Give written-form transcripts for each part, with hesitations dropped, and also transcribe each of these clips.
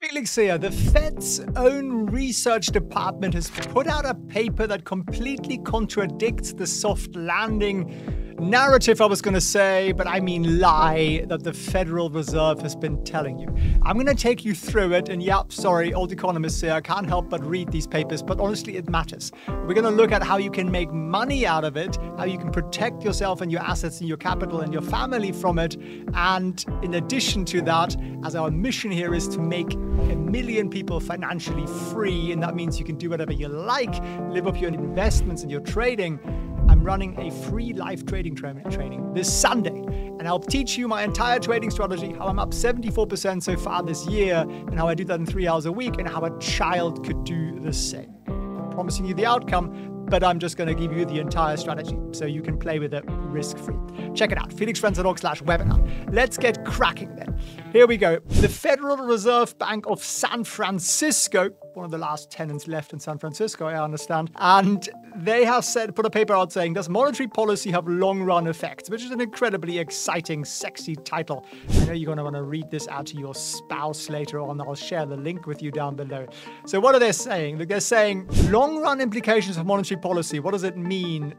Felix here. The Fed's own research department has put out a paper that completely contradicts the soft landing narrative I was going to say, but I mean lie, that the Federal Reserve has been telling you. I'm going to take you through it, and yeah, sorry, old economists here, I can't help but read these papers, but honestly, it matters. We're going to look at how you can make money out of it, how you can protect yourself and your assets and your capital and your family from it, and in addition to that, as our mission here is to make 1 million people financially free, and that means you can do whatever you like, live up your investments and your trading. I'm running a free live trading training this Sunday, and I'll teach you my entire trading strategy, how I'm up 74% so far this year, and how I do that in 3 hours a week, and how a child could do the same. I'm promising you the outcome, but I'm just going to give you the entire strategy so you can play with it risk-free. Check it out, felixfriends.org/webinar. Let's get cracking then. Here we go. The Federal Reserve Bank of San Francisco, one of the last tenants left in San Francisco, I understand, and they have put a paper out saying, does monetary policy have long-run effects? Which is an incredibly exciting, sexy title. I know you're going to want to read this out to your spouse later on. I'll share the link with you down below. So what are they saying? They're saying long-run implications of monetary policy. What does it mean?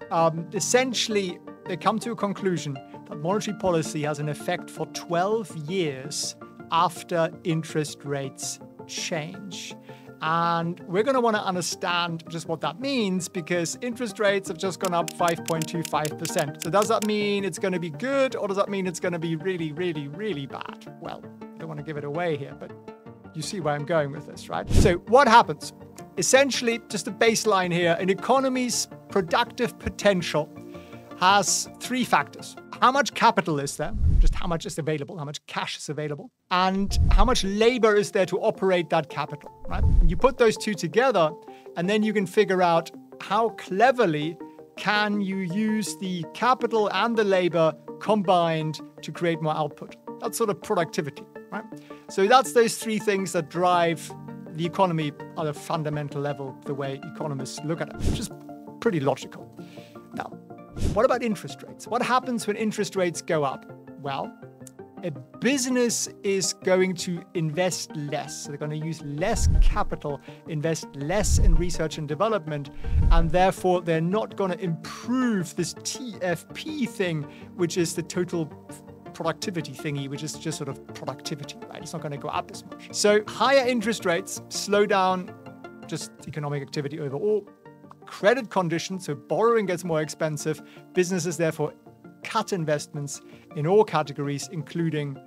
Essentially, they come to a conclusion that monetary policy has an effect for 12 years after interest rates change. And we're going to want to understand just what that means, because interest rates have just gone up 5.25%. So does that mean it's going to be good, or does that mean it's going to be really, really, really bad? Well, I don't want to give it away here, but you see where I'm going with this, right? So what happens? Essentially, just a baseline here, an economy's productive potential has 3 factors. How much capital is there? Just how much is available, how much cash is available, and how much labor is there to operate that capital, right? And you put those 2 together, and then you can figure out how cleverly can you use the capital and the labor combined to create more output. That's sort of productivity, right? So that's those 3 things that drive the economy at a fundamental level, the way economists look at it, which is pretty logical. Now, what about interest rates? What happens when interest rates go up? Well, a business is going to invest less. So they're going to use less capital, invest less in research and development, and therefore they're not going to improve this TFP thing, which is the total productivity thingy, which is just sort of productivity, right? It's not going to go up as much. So higher interest rates slow down just economic activity overall. Credit conditions, so borrowing gets more expensive. Businesses therefore cut investments in all categories, including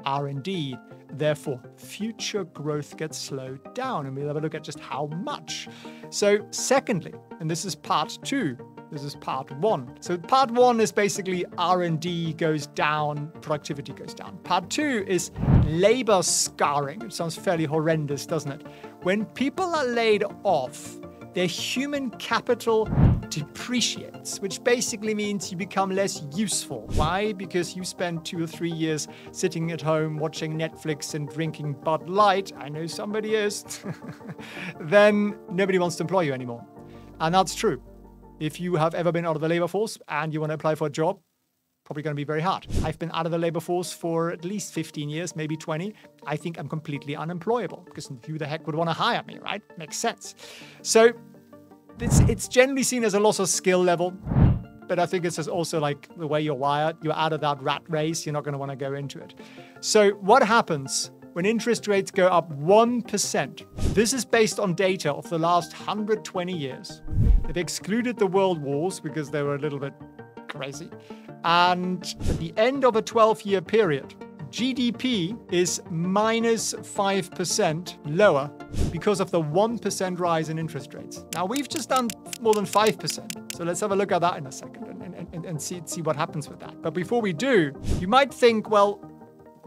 R&D. Therefore, future growth gets slowed down, and we'll have a look at just how much. So secondly, and this is part 2, this is part 1. So part 1 is basically R&D goes down, productivity goes down. Part 2 is labor scarring. It sounds fairly horrendous, doesn't it? When people are laid off, their human capital depreciates, which basically means you become less useful. Why? Because you spend 2 or 3 years sitting at home watching Netflix and drinking Bud Light. I know somebody is. Then nobody wants to employ you anymore. And that's true. If you have ever been out of the labor force and you want to apply for a job, probably going to be very hard. I've been out of the labor force for at least 15 years, maybe 20. I think I'm completely unemployable, because who the heck would want to hire me, right? Makes sense. So it's generally seen as a loss of skill level, but I think it's just also like the way you're wired. You're out of that rat race. You're not going to want to go into it. So what happens when interest rates go up 1%? This is based on data of the last 120 years. They've excluded the world wars because they were a little bit crazy. And at the end of a 12-year period, GDP is minus 5% lower because of the 1% rise in interest rates. Now, we've just done more than 5%. So let's have a look at that in a second and see what happens with that. But before we do, you might think, well,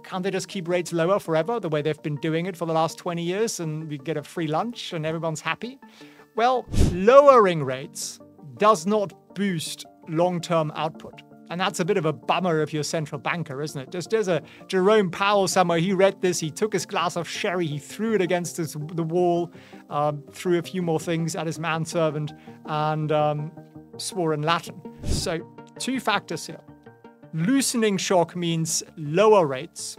can't they just keep rates lower forever, the way they've been doing it for the last 20 years, and we get a free lunch and everyone's happy? Well, lowering rates does not boost long-term output. And that's a bit of a bummer if you're a central banker, isn't it? There's a Jerome Powell somewhere, he read this, he took his glass of sherry, he threw it against the wall, threw a few more things at his manservant, and swore in Latin. So 2 factors here. Loosening shock means lower rates,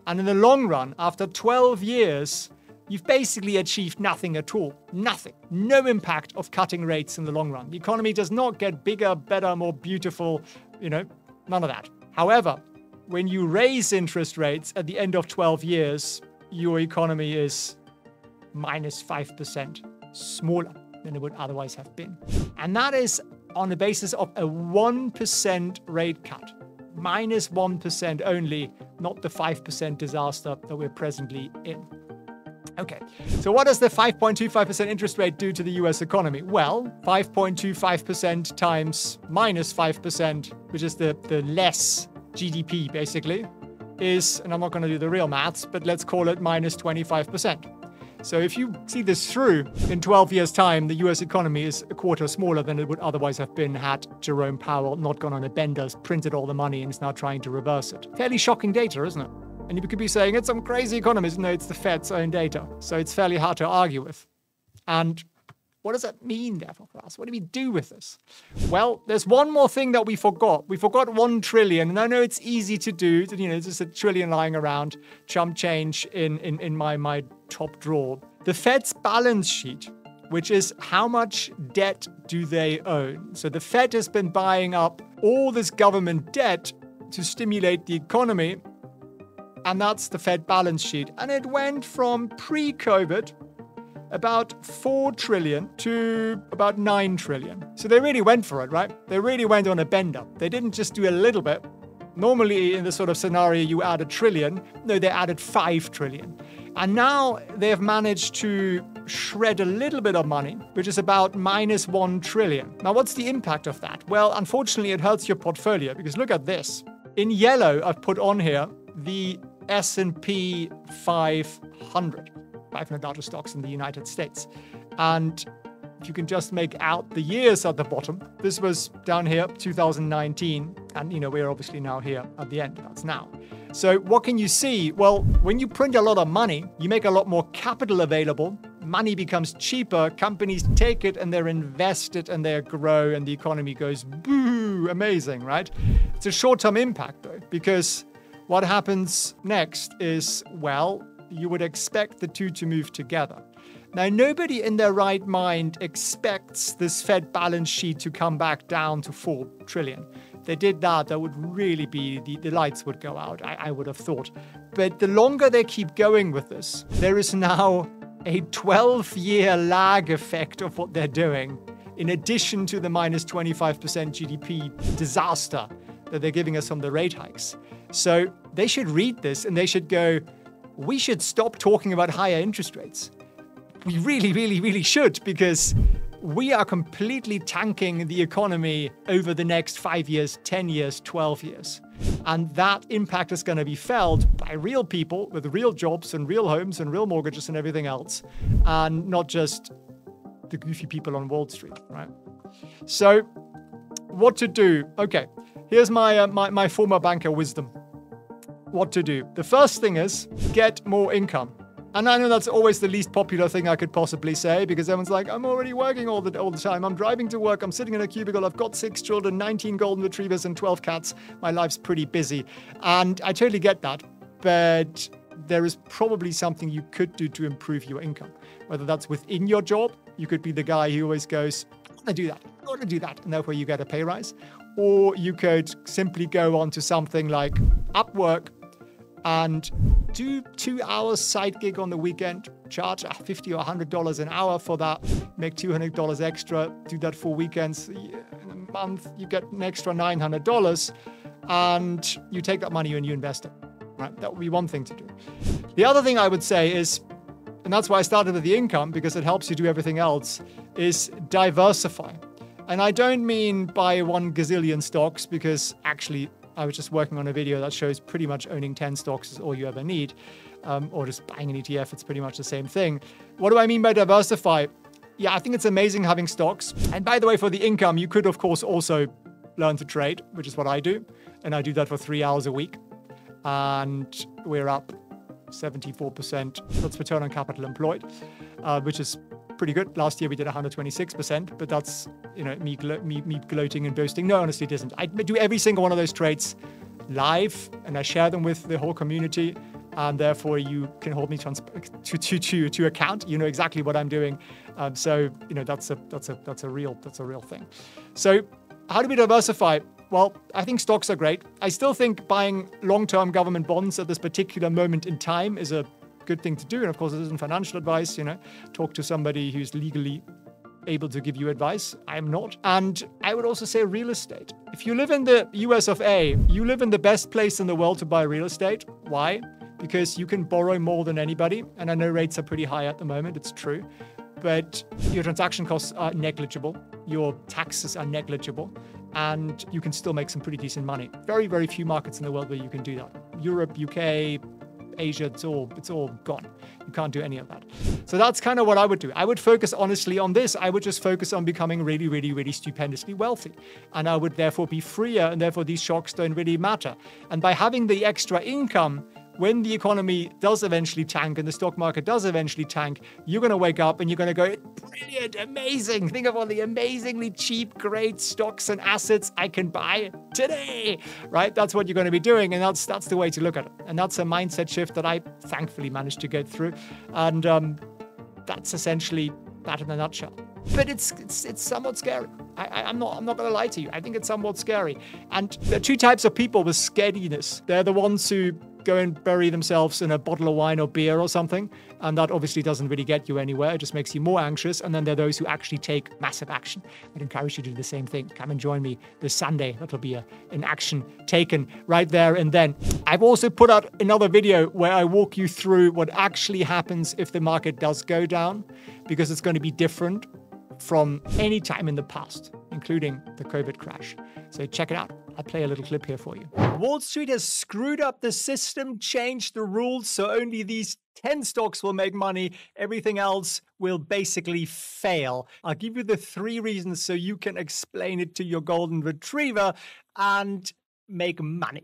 And in the long run, after 12 years, you've basically achieved nothing at all. Nothing. No impact of cutting rates in the long run. The economy does not get bigger, better, more beautiful, none of that. However, when you raise interest rates at the end of 12 years, your economy is minus 5% smaller than it would otherwise have been. And that is on the basis of a 1% rate cut. Minus 1% only, not the 5% disaster that we're presently in. Okay, so what does the 5.25% interest rate do to the US economy? Well, 5.25% times minus 5%, which is the less GDP basically, is, and I'm not going to do the real maths, but let's call it minus 25%. So if you see this through, in 12 years' time, the US economy is a quarter smaller than it would otherwise have been had Jerome Powell not gone on a bender, printed all the money, and is now trying to reverse it. Fairly shocking data, isn't it? And you could be saying it's some crazy economist. No, it's the Fed's own data. So it's fairly hard to argue with. And what does that mean, therefore, for us? What do we do with this? Well, there's one more thing that we forgot. We forgot 1 trillion. And I know it's easy to do. There's just a trillion lying around, chump change in my top drawer. The Fed's balance sheet, which is how much debt do they own? So the Fed has been buying up all this government debt to stimulate the economy. And that's the Fed balance sheet. And it went from pre-COVID about 4 trillion to about 9 trillion. So they really went for it, right? They really went on a bender. They didn't just do a little bit. Normally in the sort of scenario you add 1 trillion. No, they added 5 trillion. And now they have managed to shred a little bit of money, which is about minus 1 trillion. Now, what's the impact of that? Well, unfortunately, it hurts your portfolio because look at this. In yellow, I've put on here the S&P 500 largest stocks in the United States. And if you can just make out the years at the bottom, this was down here, 2019. And, we're obviously now here at the end. That's now. So what can you see? Well, when you print a lot of money, you make a lot more capital available. Money becomes cheaper. Companies take it and they're invested and they grow and the economy goes, boo, amazing, right? It's a short-term impact, though, because what happens next is, well, you would expect the two to move together. Now, nobody in their right mind expects this Fed balance sheet to come back down to 4 trillion. If they did that, that would really be, the lights would go out, I would have thought. But the longer they keep going with this, there is now a 12-year lag effect of what they're doing, in addition to the minus 25% GDP disaster that they're giving us from the rate hikes. So they should read this and they should go, we should stop talking about higher interest rates. We really, really, really should, because we are completely tanking the economy over the next 5 years, 10 years, 12 years. And that impact is going to be felt by real people with real jobs and real homes and real mortgages and everything else, and not just the goofy people on Wall Street, right? So what to do? Okay, here's my former banker wisdom. What to do? The first thing is get more income. And I know that's always the least popular thing I could possibly say, because everyone's like, I'm already working all the time. I'm driving to work. I'm sitting in a cubicle. I've got 6 children, 19 golden retrievers, and 12 cats. My life's pretty busy. And I totally get that. But there is probably something you could do to improve your income. Whether that's within your job, you could be the guy who always goes, I want to do that. I want to do that. And therefore you get a pay rise. Or you could simply go on to something like Upwork and do 2 hours side gig on the weekend, charge $50 or $100 an hour for that, make $200 extra, do that 4 weekends in a month, you get an extra $900, and you take that money and you invest it, right? That would be one thing to do. The other thing I would say is, and that's why I started with the income, because it helps you do everything else, is diversify. And I don't mean buy 1 gazillion stocks, because actually I was just working on a video that shows pretty much owning 10 stocks is all you ever need, or just buying an ETF. It's pretty much the same thing. What do I mean by diversify? Yeah, I think it's amazing having stocks. And by the way, for the income, you could, of course, also learn to trade, which is what I do. And I do that for 3 hours a week. And we're up 74%. That's return on capital employed, which is pretty good. Last year we did 126%, but that's, me gloating and boasting. No, honestly, it isn't. I do every single one of those trades live, and I share them with the whole community. and therefore you can hold me to account. You know exactly what I'm doing. So that's a real thing. So how do we diversify? Well, I think stocks are great. I still think buying long-term government bonds at this particular moment in time is a good thing to do. And of course, it isn't financial advice. Talk to somebody who's legally able to give you advice. I'm not. And I would also say real estate. If you live in the US of A, you live in the best place in the world to buy real estate. Why? Because you can borrow more than anybody. And I know rates are pretty high at the moment. It's true. But your transaction costs are negligible. Your taxes are negligible. And you can still make some pretty decent money. Very, very few markets in the world where you can do that. Europe, UK, Asia, it's all gone. You can't do any of that. So that's kind of what I would do. I would focus honestly on this. I would just focus on becoming really, really, really stupendously wealthy. And I would therefore be freer, and therefore these shocks don't really matter. And by having the extra income, when the economy does eventually tank and the stock market does eventually tank, you're going to wake up and you're going to go, brilliant, amazing. Think of all the amazingly cheap, great stocks and assets I can buy today, right? That's what you're going to be doing. And that's the way to look at it. And that's a mindset shift that I thankfully managed to get through. And that's essentially that in a nutshell. But it's somewhat scary. I'm not going to lie to you. I think it's somewhat scary. And there are two types of people with scarediness. They're the ones who go and bury themselves in a bottle of wine or beer or something. And that obviously doesn't really get you anywhere. It just makes you more anxious. And then there are those who actually take massive action. I'd encourage you to do the same thing. Come and join me this Sunday. That'll be an action taken right there and then. I've also put out another video where I walk you through what actually happens if the market does go down, because it's going to be different from any time in the past, including the COVID crash. So check it out. I'll play a little clip here for you. Wall Street has screwed up the system, changed the rules, so only these 10 stocks will make money. Everything else will basically fail. I'll give you the 3 reasons so you can explain it to your golden retriever and make money.